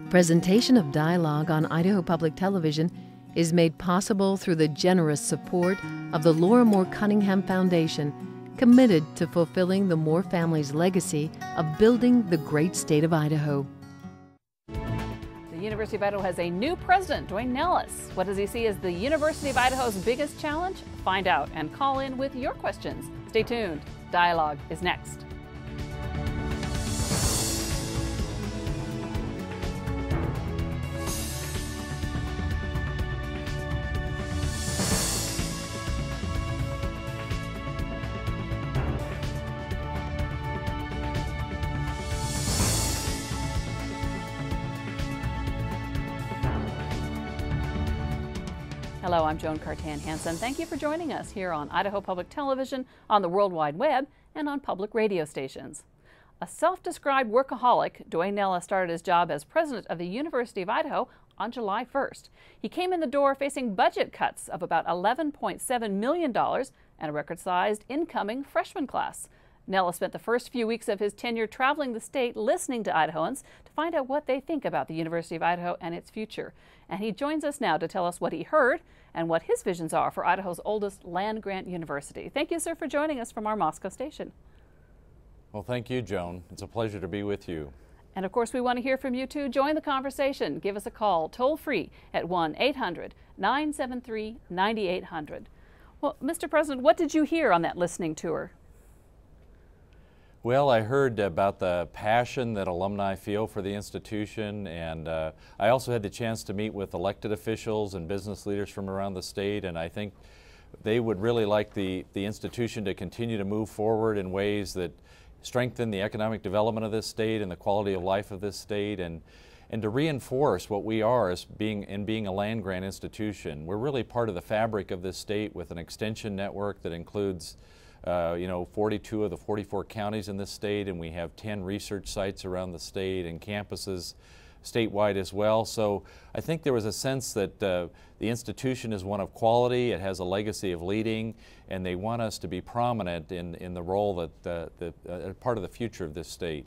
Presentation of dialogue on Idaho Public Television is made possible through the generous support of the Laura Moore Cunningham Foundation, committed to fulfilling the Moore family's legacy of building the great state of Idaho. The University of Idaho has a new president, Duane Nelles. What does he see as the University of Idaho's biggest challenge? Find out and call in with your questions. Stay tuned. Dialogue is next. Hello, I'm Joan Cartan Hansen. Thank you for joining us here on Idaho Public Television, on the World Wide Web, and on public radio stations. A self-described workaholic, Duane Nelles started his job as president of the University of Idaho on July 1st. He came in the door facing budget cuts of about $11.7 million and a record-sized incoming freshman class. Nelles spent the first few weeks of his tenure traveling the state, listening to Idahoans to find out what they think about the University of Idaho and its future. And he joins us now to tell us what he heard and what his visions are for Idaho's oldest land-grant university. Thank you, sir, for joining us from our Moscow station. Well, thank you, Joan. It's a pleasure to be with you. And of course, we want to hear from you too. Join the conversation. Give us a call toll-free at 1-800-973-9800. Well, Mr. President, what did you hear on that listening tour? Well, I heard about the passion that alumni feel for the institution, and I also had the chance to meet with elected officials and business leaders from around the state, and I think they would really like the institution to continue to move forward in ways that strengthen the economic development of this state and the quality of life of this state, and to reinforce what we are as being a land-grant institution. We're really part of the fabric of this state with an extension network that includes 42 of the 44 counties in this state, and we have 10 research sites around the state and campuses statewide as well. So I think there was a sense that the institution is one of quality, it has a legacy of leading, and they want us to be prominent in the role that part of the future of this state.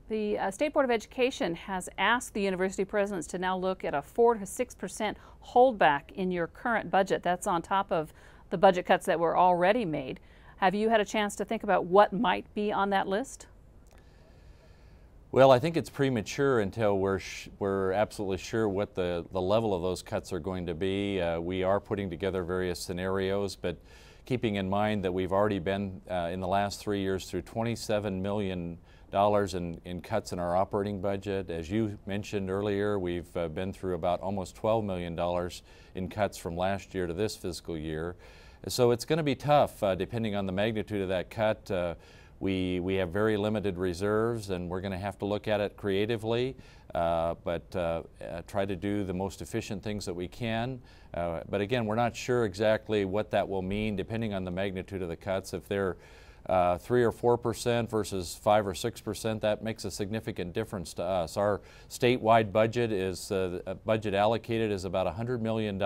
The State Board of Education has asked the university presidents to now look at a 4 to 6% holdback in your current budget. That's on top of the budget cuts that were already made. Have you had a chance to think about what might be on that list? Well, I think it's premature until we're absolutely sure what the level of those cuts are going to be. We are putting together various scenarios, but keeping in mind that we've already been in the last 3 years through $27 million in cuts in our operating budget. As you mentioned earlier, we've been through about almost $12 million in cuts from last year to this fiscal year. So it's going to be tough depending on the magnitude of that cut. We have very limited reserves, and we're going to have to look at it creatively, but try to do the most efficient things that we can. But again, we're not sure exactly what that will mean depending on the magnitude of the cuts. If they're 3 or 4% versus 5 or 6%, that makes a significant difference to us. Our statewide budget is budget allocated is about $100 million.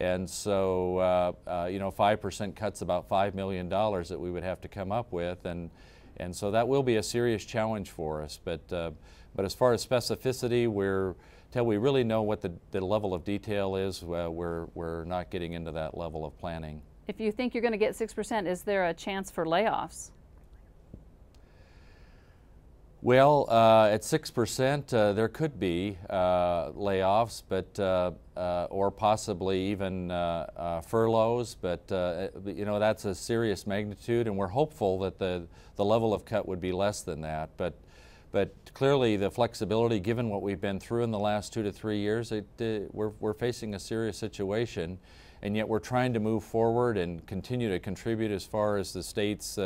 And so, 5% cuts about $5 million that we would have to come up with, and so that will be a serious challenge for us. But as far as specificity, till we really know what the level of detail is, we're not getting into that level of planning. If you think you're going to get 6%, is there a chance for layoffs? Well, at 6%, there could be layoffs, but or possibly even furloughs. But that's a serious magnitude, and we're hopeful that the level of cut would be less than that. But clearly, the flexibility, given what we've been through in the last 2 to 3 years, we're facing a serious situation, and yet we're trying to move forward and continue to contribute as far as the state's.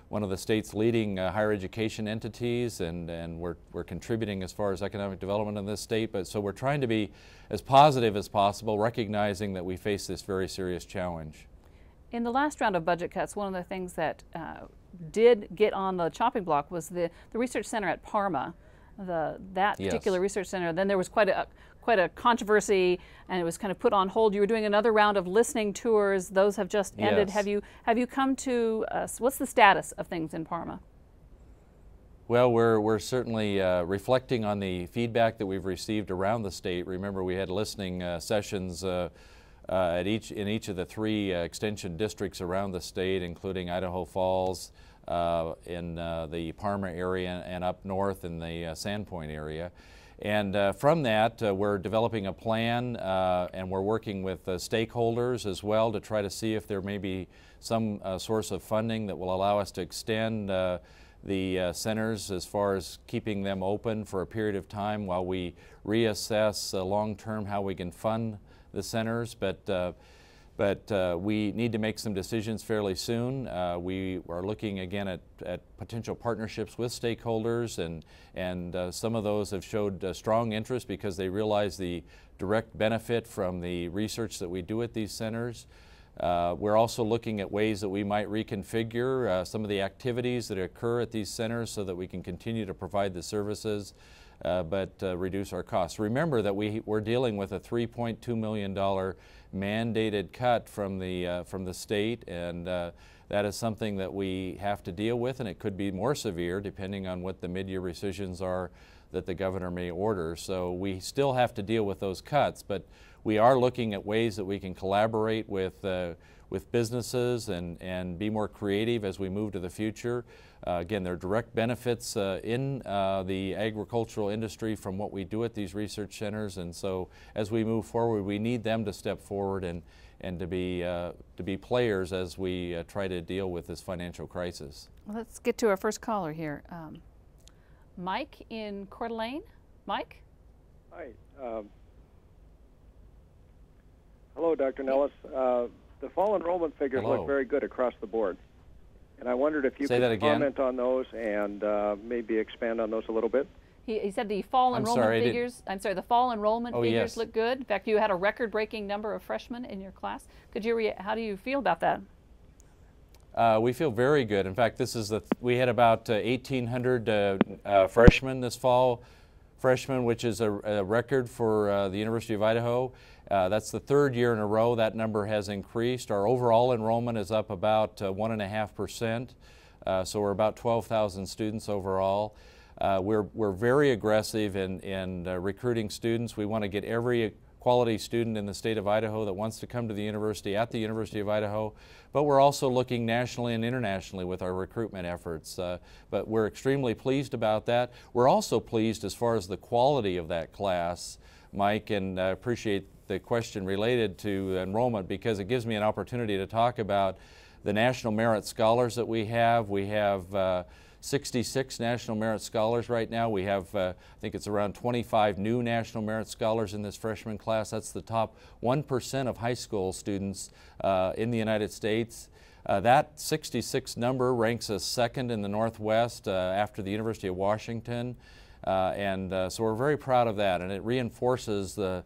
One of the state's leading higher education entities, and we're contributing as far as economic development in this state. But so we're trying to be as positive as possible, recognizing that we face this very serious challenge. In the last round of budget cuts, one of the things that did get on the chopping block was the research center at Parma. That particular research center. Then there was quite a controversy, and it was kind of put on hold. You were doing another round of listening tours; those have just ended. Yes. Have you come to what's the status of things in Parma? Well, we're certainly reflecting on the feedback that we've received around the state. Remember, we had listening sessions in each of the 3 extension districts around the state, including Idaho Falls, in the Parma area, and up north in the Sandpoint area. And from that, we're developing a plan, and we're working with stakeholders as well to try to see if there may be some source of funding that will allow us to extend the centers as far as keeping them open for a period of time while we reassess long-term how we can fund the centers. But we need to make some decisions fairly soon. We are looking again at potential partnerships with stakeholders, and some of those have showed strong interest because they realize the direct benefit from the research that we do at these centers. We're also looking at ways that we might reconfigure some of the activities that occur at these centers so that we can continue to provide the services but reduce our costs. Remember that we're dealing with a $3.2 million mandated cut from the state, and that is something that we have to deal with, and it could be more severe depending on what the mid-year rescissions are that the governor may order. So we still have to deal with those cuts, but we are looking at ways that we can collaborate with businesses and be more creative as we move to the future. Again, there are direct benefits in the agricultural industry from what we do at these research centers, and so as we move forward, we need them to step forward and to be players as we try to deal with this financial crisis. Well, let's get to our first caller here. Mike in Coeur d'Alene. Mike? Hi. Hello, Dr. Nellis. The fall enrollment figures look very good across the board. And I wondered if you could comment on those and maybe expand on those a little bit. He said the fall enrollment figures, the fall enrollment figures look good. In fact, you had a record-breaking number of freshmen in your class. How do you feel about that? We feel very good. In fact, we had about 1,800 freshmen this fall, which is a record for the University of Idaho. That's the 3rd year in a row that number has increased. Our overall enrollment is up about 1.5%, so we're about 12,000 students overall. We're very aggressive in recruiting students. We want to get every quality student in the state of Idaho that wants to come to the university at the University of Idaho, but we're also looking nationally and internationally with our recruitment efforts. But we're extremely pleased about that. We're also pleased as far as the quality of that class, Mike, and I appreciate the question related to enrollment because it gives me an opportunity to talk about the National Merit Scholars that we have. We have 66 National Merit Scholars right now. We have, I think it's around 25 new National Merit Scholars in this freshman class. That's the top 1% of high school students in the United States. That 66 number ranks us 2nd in the Northwest after the University of Washington. So we're very proud of that, and it reinforces the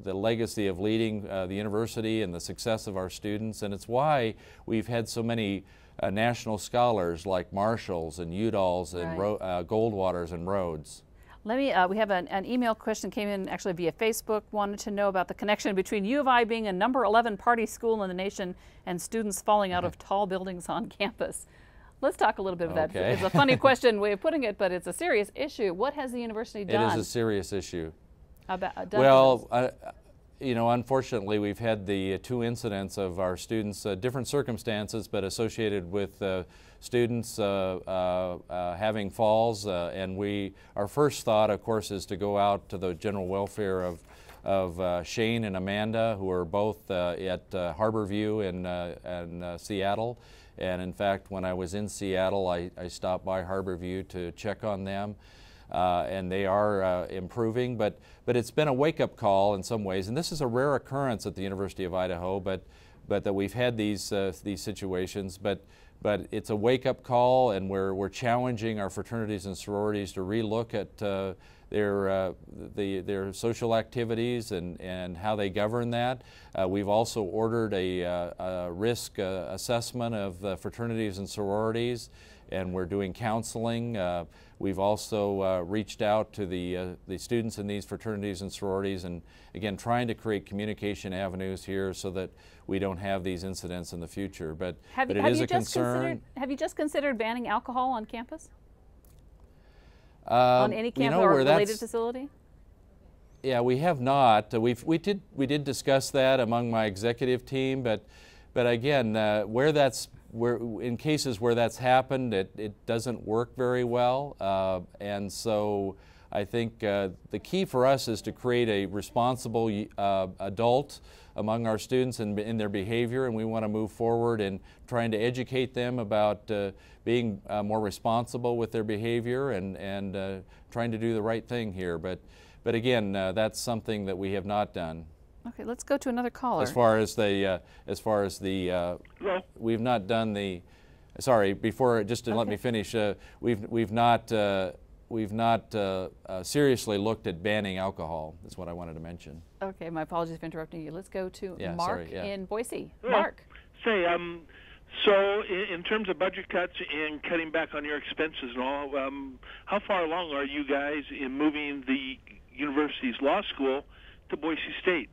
legacy of leading the university and the success of our students, and it's why we've had so many national scholars like Marshalls and Udalls and Goldwaters and Rhodes. We have an email question came in actually via Facebook, wanted to know about the connection between U of I being a number 11 party school in the nation and students falling out of tall buildings on campus. Let's talk a little bit about that. It's a funny question way of putting it, but it's a serious issue. What has the university done? It is a serious issue. You know, unfortunately, we've had the 2 incidents of our students, different circumstances, but associated with students having falls. And our first thought, of course, is to go out to the general welfare of Shane and Amanda, who are both at Harborview in Seattle. And in fact, when I was in Seattle, I stopped by Harborview to check on them. And they are improving, but it's been a wake-up call in some ways, and this is a rare occurrence at the University of Idaho, but that we've had these situations, but it's a wake-up call, and we're challenging our fraternities and sororities to relook at their social activities and how they govern that. We've also ordered a risk assessment of the fraternities and sororities, and we're doing counseling. We've also reached out to the students in these fraternities and sororities, and again trying to create communication avenues here so that we don't have these incidents in the future. But it is a concern. Have you just considered banning alcohol on campus? on any campus or related facility? Yeah, we have not. We did discuss that among my executive team, but again, in cases where that's happened, it doesn't work very well, and so I think the key for us is to create a responsible adult among our students in their behavior, and we want to move forward in trying to educate them about being more responsible with their behavior and trying to do the right thing here. But again, that's something that we have not done. Okay, let's go to another caller. As far as we've not done the. Sorry, before just to let me finish. We've not seriously looked at banning alcohol. That's what I wanted to mention. Okay, my apologies for interrupting you. Let's go to Mark in Boise. Well, Mark. So in terms of budget cuts and cutting back on your expenses and all, how far along are you guys in moving the university's law school to Boise State,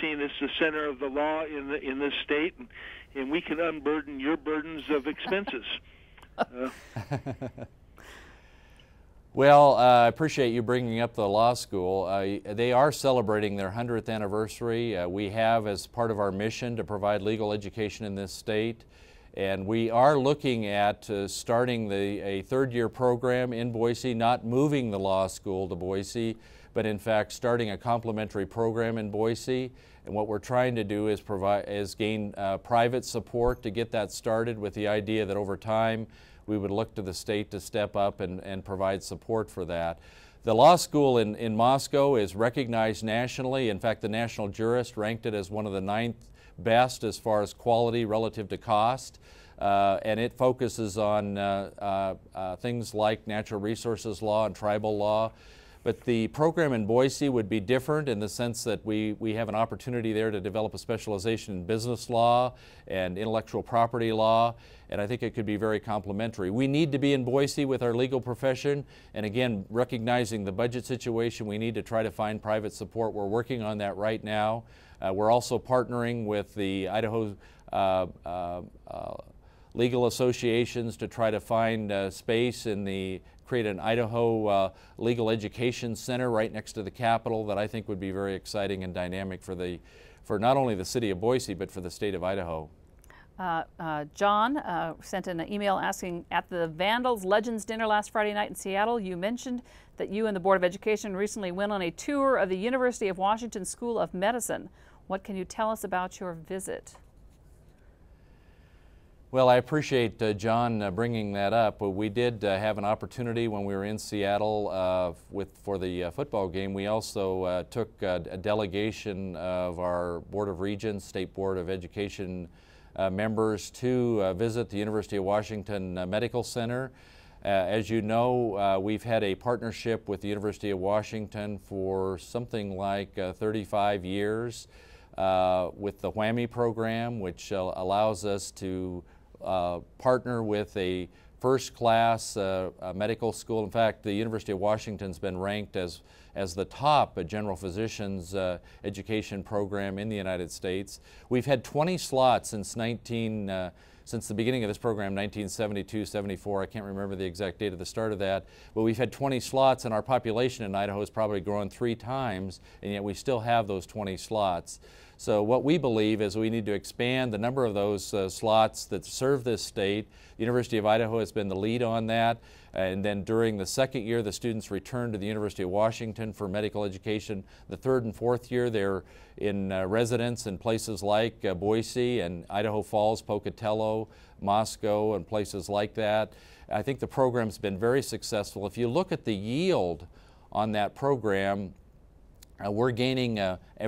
seeing this the center of the law in this state, and we can unburden your burdens of expenses? Well, I appreciate you bringing up the law school. They are celebrating their 100th anniversary. We have, as part of our mission, to provide legal education in this state. And we are looking at starting a third-year program in Boise, not moving the law school to Boise, but in fact starting a complementary program in Boise. And what we're trying to do is gain private support to get that started, with the idea that over time we would look to the state to step up and provide support for that. The law school in Moscow is recognized nationally. In fact, the National Jurist ranked it as one of the 9th best as far as quality relative to cost. And it focuses on things like natural resources law and tribal law. But the program in Boise would be different in the sense that we have an opportunity there to develop a specialization in business law and intellectual property law, and I think it could be very complementary. We need to be in Boise with our legal profession, and again, recognizing the budget situation, we need to try to find private support. We're working on that right now. We're also partnering with the Idaho legal associations to try to find space in create an Idaho Legal Education Center right next to the Capitol that I think would be very exciting and dynamic for not only the city of Boise, but for the state of Idaho. John sent an email asking, at the Vandals Legends dinner last Friday night in Seattle, you mentioned that you and the Board of Education recently went on a tour of the University of Washington School of Medicine. What can you tell us about your visit? Well, I appreciate John bringing that up. We did have an opportunity when we were in Seattle for the football game. We also took a delegation of our Board of Regents, State Board of Education members to visit the University of Washington Medical Center. As you know, we've had a partnership with the University of Washington for something like 35 years with the WWAMI program, which allows us to partner with a first-class medical school. In fact, the University of Washington's been ranked as the top general physician's education program in the United States. We've had 20 slots since the beginning of this program, 1972, 74. I can't remember the exact date of the start of that, but we've had 20 slots, and our population in Idaho has probably grown 3 times, and yet we still have those 20 slots. So what we believe is we need to expand the number of those slots that serve this state. The University of Idaho has been the lead on that, and then during the second year the students return to the University of Washington for medical education. The third and fourth year they're in residence in places like Boise and Idaho Falls, Pocatello, Moscow, and places like that. I think the program's been very successful. If you look at the yield on that program, we're gaining,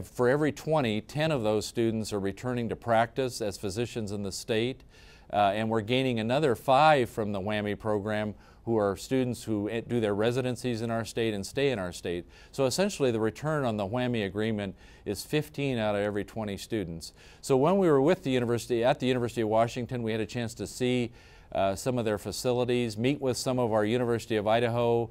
for every 20, 10 of those students are returning to practice as physicians in the state, and we're gaining another 5 from the WWAMI program who are students who do their residencies in our state and stay in our state. So essentially the return on the WWAMI agreement is 15 out of every 20 students. So when we were with the university, at the University of Washington, we had a chance to see some of their facilities, meet with some of our University of Idaho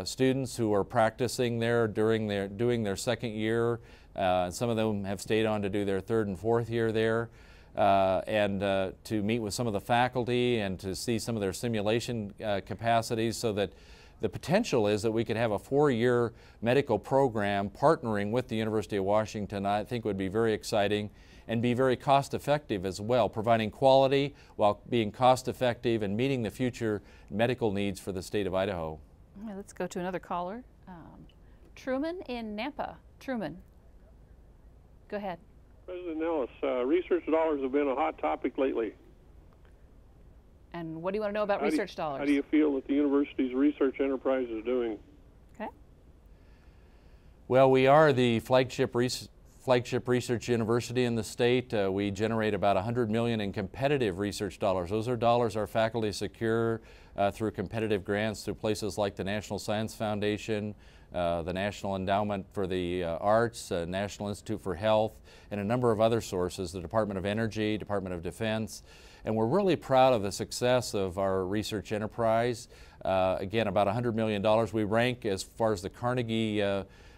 students who are practicing there doing their second year. Some of them have stayed on to do their third and fourth year there, and to meet with some of the faculty and to see some of their simulation capacities, so that the potential is that we could have a 4-year medical program partnering with the University of Washington. I think would be very exciting and be very cost effective as well, providing quality while being cost effective and meeting the future medical needs for the state of Idaho. Right, let's go to another caller. Truman in Nampa. Truman, go ahead. President Nellis, research dollars have been a hot topic lately. And what do you want to know about research dollars? How do you feel that the university's research enterprise is doing? Okay. Well, we are the flagship research university in the state. We generate about $100 million in competitive research dollars. Those are dollars our faculty secure through competitive grants through places like the National Science Foundation, the National Endowment for the Arts, National Institute for Health, and a number of other sources, the Department of Energy, Department of Defense. And we're really proud of the success of our research enterprise. Again, about $100 million. We rank, as far as the Carnegie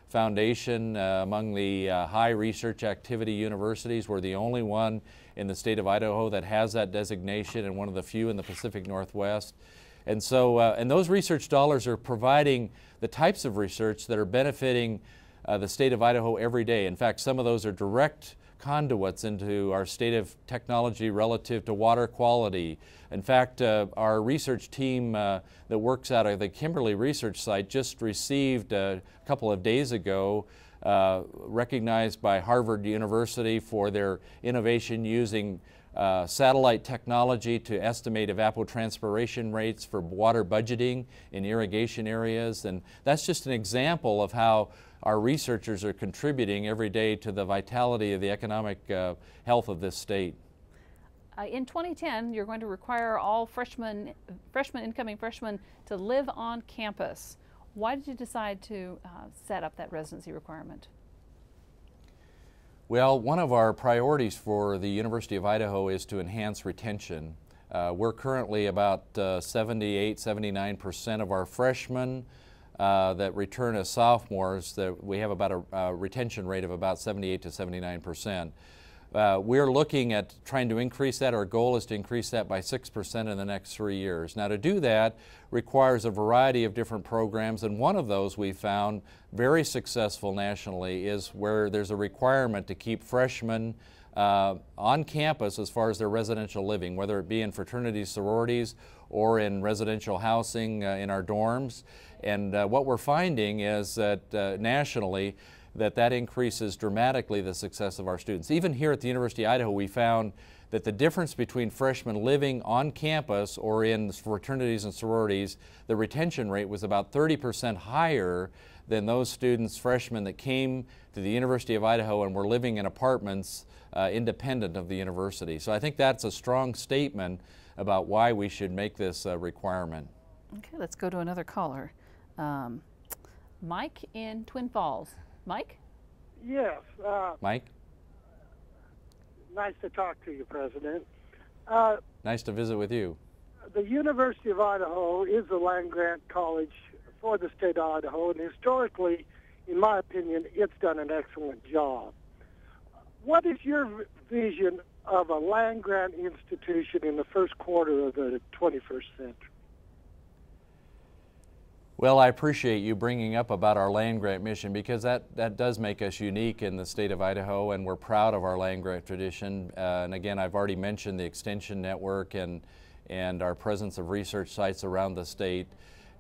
Foundation, among the high research activity universities. We're the only one in the state of Idaho that has that designation and one of the few in the Pacific Northwest. And so, and those research dollars are providing the types of research that are benefiting the state of Idaho every day. In fact, some of those are direct conduits into our state of technology relative to water quality. In fact, our research team that works out of the Kimberly Research Site just received a couple of days ago recognized by Harvard University for their innovation using satellite technology to estimate evapotranspiration rates for water budgeting in irrigation areas. And that's just an example of how our researchers are contributing every day to the vitality of the economic health of this state. In 2010, you're going to require all incoming freshmen to live on campus. Why did you decide to set up that residency requirement? Well, one of our priorities for the University of Idaho is to enhance retention. We're currently about 78–79% of our freshmen that return as sophomores. That we have about a retention rate of about 78–79%. We're looking at trying to increase that. Our goal is to increase that by 6% in the next 3 years. Now, to do that requires a variety of different programs, and one of those we found very successful nationally is where there's a requirement to keep freshmen on campus as far as their residential living, whether it be in fraternities, sororities, or in residential housing in our dorms. And what we're finding is that nationally, that increases dramatically the success of our students. Even here at the University of Idaho, we found that the difference between freshmen living on campus or in fraternities and sororities, the retention rate was about 30% higher than those students, freshmen, that came to the University of Idaho and were living in apartments independent of the university. So I think that's a strong statement about why we should make this a requirement. Okay, let's go to another caller. Mike in Twin Falls. Mike? Yes. Mike? Nice to talk to you, President. Nice to visit with you. The University of Idaho is a land-grant college for the state of Idaho, and historically, in my opinion, it's done an excellent job. What is your vision of a land-grant institution in the first quarter of the 21st century? Well, I appreciate you bringing up about our land-grant mission, because that does make us unique in the state of Idaho, and we're proud of our land-grant tradition. And again, I've already mentioned the Extension Network and our presence of research sites around the state.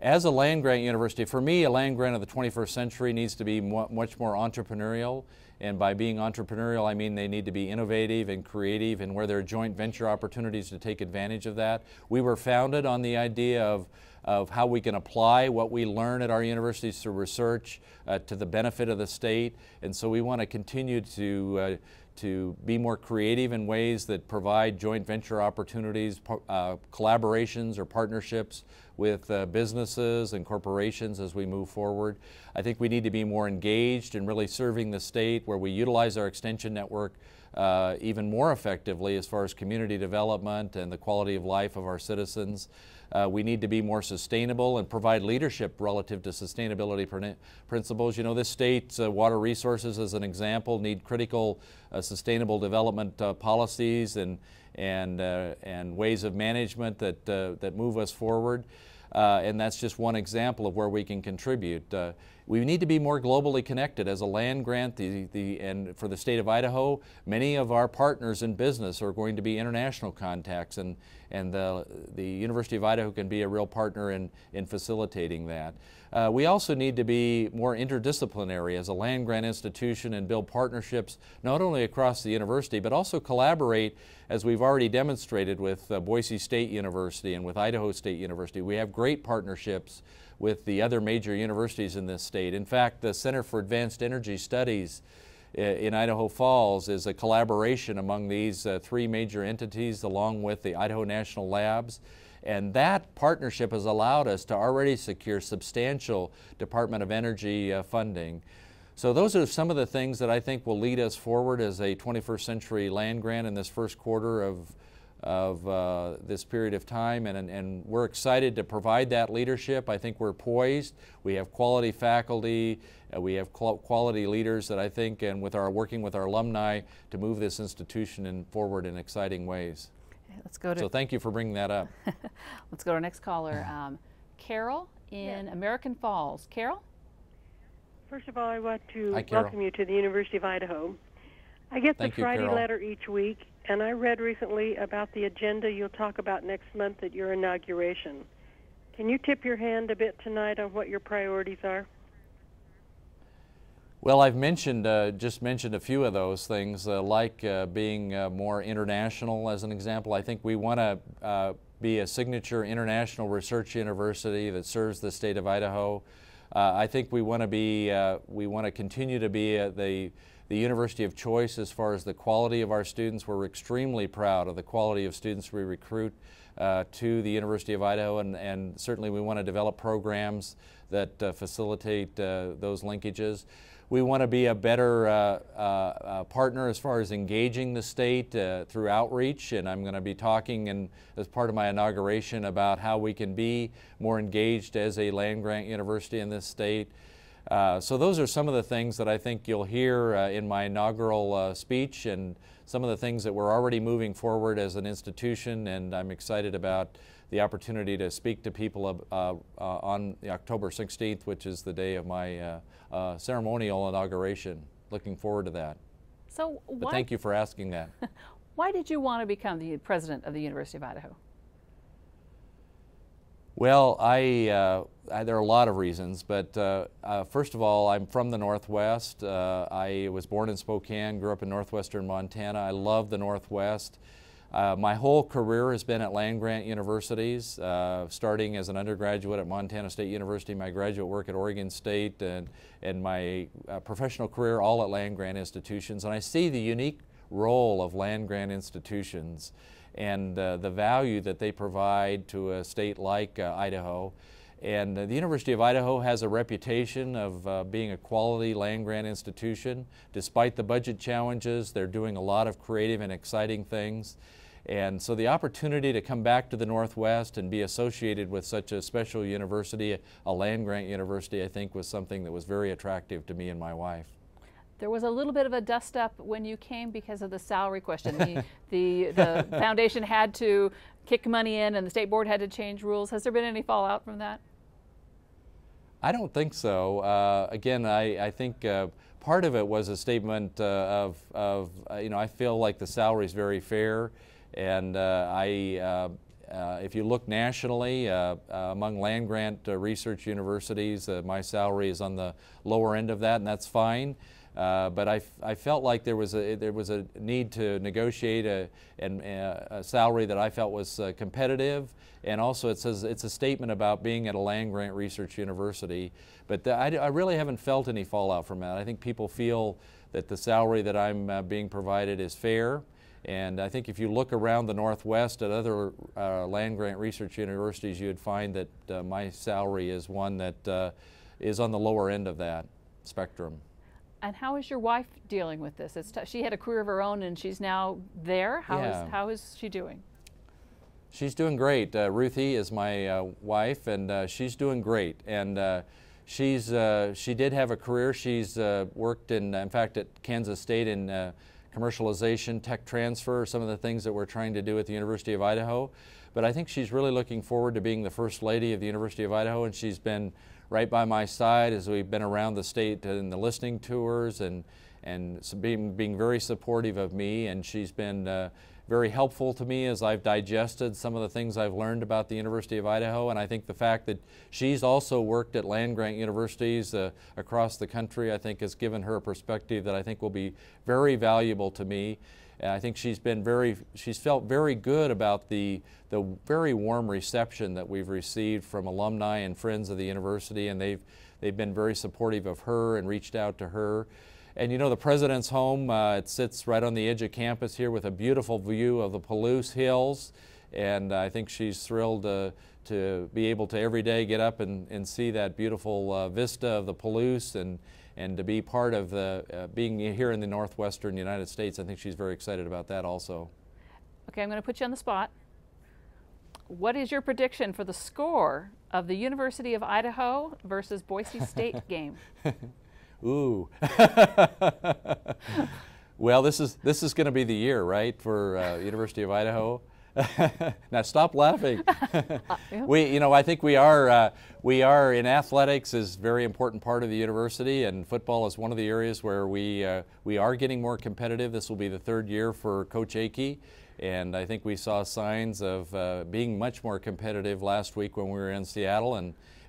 As a land-grant university, for me, a land-grant of the 21st century needs to be much more entrepreneurial. And by being entrepreneurial, I mean they need to be innovative and creative, and where there are joint venture opportunities to take advantage of that. We were founded on the idea of how we can apply what we learn at our universities through research to the benefit of the state. And so we want to continue to be more creative in ways that provide joint venture opportunities, collaborations or partnerships with businesses and corporations as we move forward. I think we need to be more engaged in really serving the state, where we utilize our extension network even more effectively as far as community development and the quality of life of our citizens. We need to be more sustainable and provide leadership relative to sustainability principles. You know, this state's water resources, as an example, need critical sustainable development policies and ways of management that move us forward. and that's just one example of where we can contribute. We need to be more globally connected as a land grant, and for the state of Idaho, many of our partners in business are going to be international contacts, and the University of Idaho can be a real partner in facilitating that. We also need to be more interdisciplinary as a land grant institution and build partnerships not only across the university but also collaborate, as we've already demonstrated with Boise State University and with Idaho State University. We have great partnerships with the other major universities in this state. In fact, the Center for Advanced Energy Studies in Idaho Falls is a collaboration among these three major entities along with the Idaho National Labs. And that partnership has allowed us to already secure substantial Department of Energy funding. So those are some of the things that I think will lead us forward as a 21st century land grant in this first quarter of this period of time, and we're excited to provide that leadership. I think we're poised. We have quality faculty, we have quality leaders that I think, and with working with our alumni, to move this institution forward in exciting ways. Let's go to. So thank you for bringing that up. Let's go to our next caller, Carol in American Falls. Carol? First of all, I want to welcome you to the University of Idaho. I get the Friday letter each week, and I read recently about the agenda you'll talk about next month at your inauguration. Can you tip your hand a bit tonight on what your priorities are? Well, I've just mentioned a few of those things, like being more international as an example. I think we want to be a signature international research university that serves the state of Idaho. I think we want to continue to be the university of choice as far as the quality of our students. We're extremely proud of the quality of students we recruit to the University of Idaho, and certainly we want to develop programs that facilitate those linkages. We want to be a better partner as far as engaging the state through outreach, and I'm going to be talking as part of my inauguration about how we can be more engaged as a land-grant university in this state. So those are some of the things that I think you'll hear in my inaugural speech, and some of the things that we're already moving forward as an institution, and I'm excited about the opportunity to speak to people on October 16th, which is the day of my ceremonial inauguration. Looking forward to that. But thank you for asking that. Why did you want to become the president of the University of Idaho? Well, there are a lot of reasons, but first of all, I'm from the Northwest. I was born in Spokane, grew up in northwestern Montana. I love the Northwest. My whole career has been at land-grant universities, starting as an undergraduate at Montana State University, my graduate work at Oregon State, and my professional career all at land-grant institutions. And I see the unique role of land-grant institutions and the value that they provide to a state like Idaho. And the University of Idaho has a reputation of being a quality land-grant institution. Despite the budget challenges, they're doing a lot of creative and exciting things. And so the opportunity to come back to the Northwest and be associated with such a special university, a land-grant university, I think was something that was very attractive to me and my wife. There was a little bit of a dust-up when you came because of the salary question. The foundation had to kick money in and the state board had to change rules. Has there been any fallout from that? I don't think so. Again, I think part of it was a statement I feel like the salary is very fair, and if you look nationally among land-grant research universities, my salary is on the lower end of that, and that's fine. But I felt like there was a need to negotiate a salary that I felt was competitive, and also it's a statement about being at a land-grant research university. But I really haven't felt any fallout from that. I think people feel that the salary that I'm being provided is fair, and I think if you look around the Northwest at other land-grant research universities, you would find that my salary is one that is on the lower end of that spectrum. And how is your wife dealing with this? She had a career of her own, and she's now there. How is she doing? She's doing great. Ruthie is my wife, and she's doing great. And she did have a career. She's worked in fact, at Kansas State in commercialization, tech transfer, some of the things that we're trying to do at the University of Idaho. but I think she's really looking forward to being the First Lady of the University of Idaho, and she's been right by my side as we've been around the state in the listening tours and being very supportive of me, and she's been very helpful to me as I've digested some of the things I've learned about the University of Idaho. And I think the fact that she's also worked at land-grant universities across the country, I think has given her a perspective that I think will be very valuable to me. And I think she's felt very good about the very warm reception that we've received from alumni and friends of the university, and they've been very supportive of her and reached out to her. And you know, the President's home, it sits right on the edge of campus here with a beautiful view of the Palouse Hills, and I think she's thrilled to be able to every day get up and see that beautiful vista of the Palouse and to be part of being here in the northwestern United States. I think she's very excited about that also. Okay, I'm going to put you on the spot. What is your prediction for the score of the University of Idaho versus Boise State game? Ooh. Well, this is going to be the year, right, for University of Idaho. Now stop laughing. I think we are in athletics is a very important part of the university, and football is one of the areas where we are getting more competitive. This will be the third year for Coach Akey, and I think we saw signs of being much more competitive last week when we were in Seattle,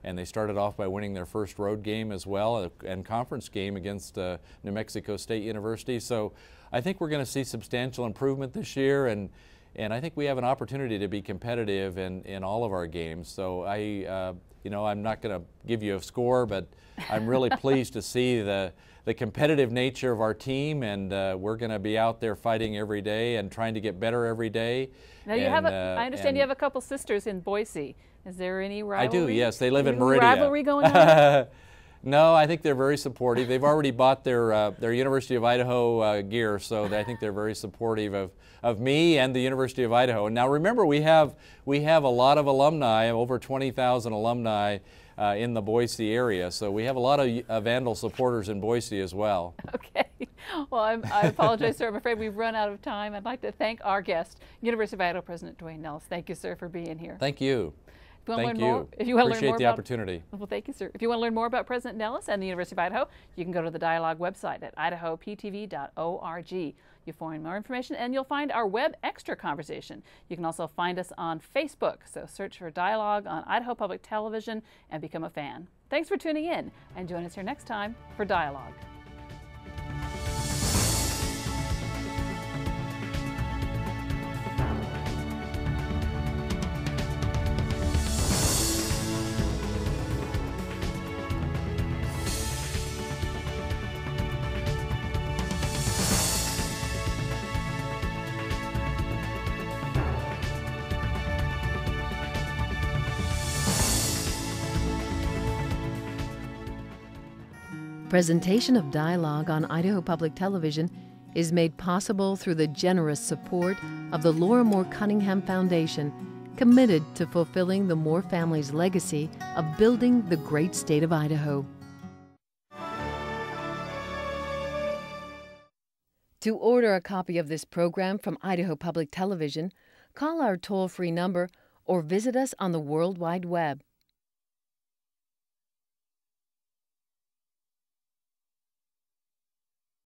and they started off by winning their first road game as well, and conference game against New Mexico State University. So I think we're going to see substantial improvement this year, and I think we have an opportunity to be competitive in all of our games. So I'm not going to give you a score, but I'm really pleased to see the competitive nature of our team, and we're going to be out there fighting every day and trying to get better every day. Now I understand you have a couple sisters in Boise. Is there any rivalry? I do, yes. They live in Meridian. Rivalry going on? No, I think they're very supportive. They've already bought their University of Idaho gear, so I think they're very supportive of me and the University of Idaho. And now remember, we have a lot of alumni, over 20,000 alumni in the Boise area, so we have a lot of Vandal supporters in Boise as well. Okay. Well, I apologize, sir. I'm afraid we've run out of time. I'd like to thank our guest, University of Idaho President Dwayne Nellis. Thank you, sir, for being here. Thank you. Thank you. If you want to learn more Appreciate the opportunity. Well, thank you, sir. If you want to learn more about President Nellis and the University of Idaho, you can go to the Dialogue website at idahoptv.org. You'll find more information, and you'll find our web extra conversation. You can also find us on Facebook, so search for Dialogue on Idaho Public Television and become a fan. Thanks for tuning in, and join us here next time for Dialogue. Presentation of Dialogue on Idaho Public Television is made possible through the generous support of the Laura Moore Cunningham Foundation, committed to fulfilling the Moore family's legacy of building the great state of Idaho. To order a copy of this program from Idaho Public Television, call our toll-free number or visit us on the World Wide Web.